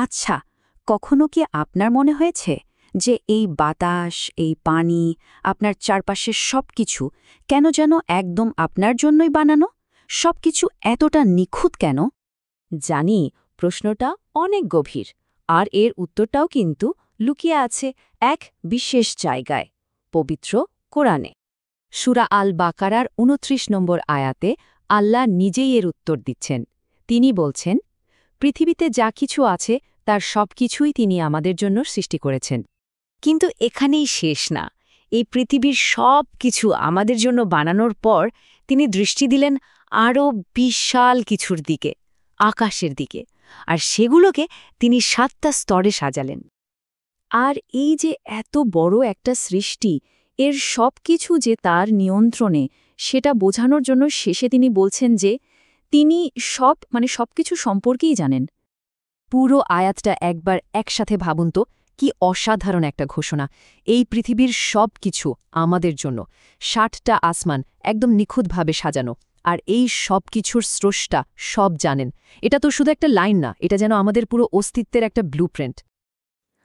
আচ্ছা, কখনো কি আপনার মনে হয়েছে যে এই বাতাস, এই পানি, আপনার চারপাশের সবকিছু কেন যেন একদম আপনার জন্যই বানানো? সবকিছু এতটা নিখুঁত কেন? জানি, প্রশ্নটা অনেক গভীর, আর এর উত্তরটাও কিন্তু লুকিয়ে আছে এক বিশেষ জায়গায়, পবিত্র কোরআনে। সূরা আল বাকারার ২৯ নম্বর আয়াতে আল্লাহ নিজেই এর উত্তর দিচ্ছেন। তিনি বলছেন, পৃথিবীতে যা কিছু আছে তার সবকিছুই তিনি আমাদের জন্য সৃষ্টি করেছেন। কিন্তু এখানেই শেষ না। এই পৃথিবীর সব কিছু আমাদের জন্য বানানোর পর তিনি দৃষ্টি দিলেন আরও বিশাল কিছুর দিকে, আকাশের দিকে, আর সেগুলোকে তিনি ৭টা স্তরে সাজালেন। আর এই যে এত বড় একটা সৃষ্টি, এর সব কিছু যে তার নিয়ন্ত্রণে, সেটা বোঝানোর জন্য শেষে তিনি বলছেন যে তিনি সবকিছু সম্পর্কেই জানেন। পুরো আয়াতটা একবার একসাথে ভাবুন তো, কি অসাধারণ একটা ঘোষণা। এই পৃথিবীর সব কিছু আমাদের জন্য, ৬০টা আসমান একদম নিখুঁতভাবে সাজানো, আর এই সব কিছুর স্রষ্টা সব জানেন। এটা তো শুধু একটা লাইন না, এটা যেন আমাদের পুরো অস্তিত্বের একটা ব্লুপ্রিন্ট।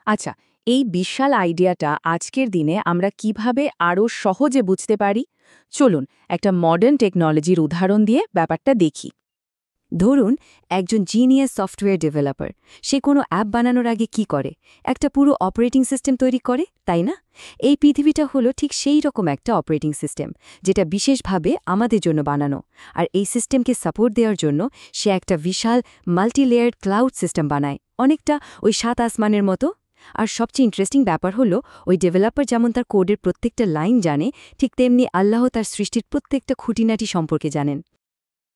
আচ্ছা, এই বিশাল আইডিয়াটা আজকের দিনে আমরা কিভাবে আরও সহজে বুঝতে পারি? চলুন একটা মডার্ন টেকনোলজির উদাহরণ দিয়ে ব্যাপারটা দেখি। ধরুন, একজন জিনিয়াস সফটওয়্যার ডেভেলপার, সে কোনো অ্যাপ বানানোর আগে কি করে? একটা পুরো অপারেটিং সিস্টেম তৈরি করে, তাই না? এই পৃথিবীটা হলো ঠিক সেই রকম একটা অপারেটিং সিস্টেম, যেটা বিশেষভাবে আমাদের জন্য বানানো। আর এই সিস্টেমকে সাপোর্ট দেওয়ার জন্য সে একটা বিশাল মাল্টিলেয়ার্ড ক্লাউড সিস্টেম বানায়, অনেকটা ওই ৭ আসমানের মতো। আর সবচেয়ে ইন্টারেস্টিং ব্যাপার হলো, ওই ডেভেলপার যেমন তার কোডের প্রত্যেকটা লাইন জানে, ঠিক তেমনি আল্লাহ তার সৃষ্টির প্রত্যেকটা খুঁটিনাটি সম্পর্কে জানেন।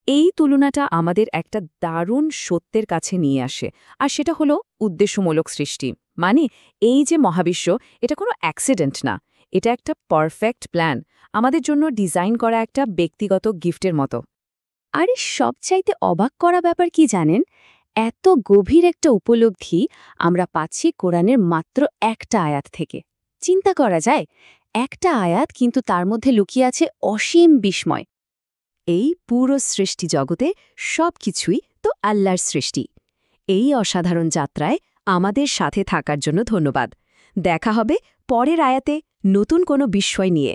এই তুলনাটা আমাদের একটা দারুণ সত্যের কাছে নিয়ে আসে, আর সেটা হলো উদ্দেশ্যমূলক সৃষ্টি। মানে এই যে মহাবিশ্ব, এটা কোনো অ্যাক্সিডেন্ট না, এটা একটা পারফেক্ট প্ল্যান, আমাদের জন্য ডিজাইন করা একটা ব্যক্তিগত গিফটের মতো। আর এই সবচাইতে অবাক করা ব্যাপার কি জানেন? এত গভীর একটা উপলব্ধি আমরা পাচ্ছি কোরআনের মাত্র একটা আয়াত থেকে। চিন্তা করা যায়, একটা আয়াত, কিন্তু তার মধ্যে লুকিয়ে আছে অসীম বিস্ময়। এই পুরো সৃষ্টি জগতে সব কিছুই তো আল্লাহর সৃষ্টি। এই অসাধারণ যাত্রায় আমাদের সাথে থাকার জন্য ধন্যবাদ। দেখা হবে পরের আয়াতে নতুন কোনো বিস্ময় নিয়ে।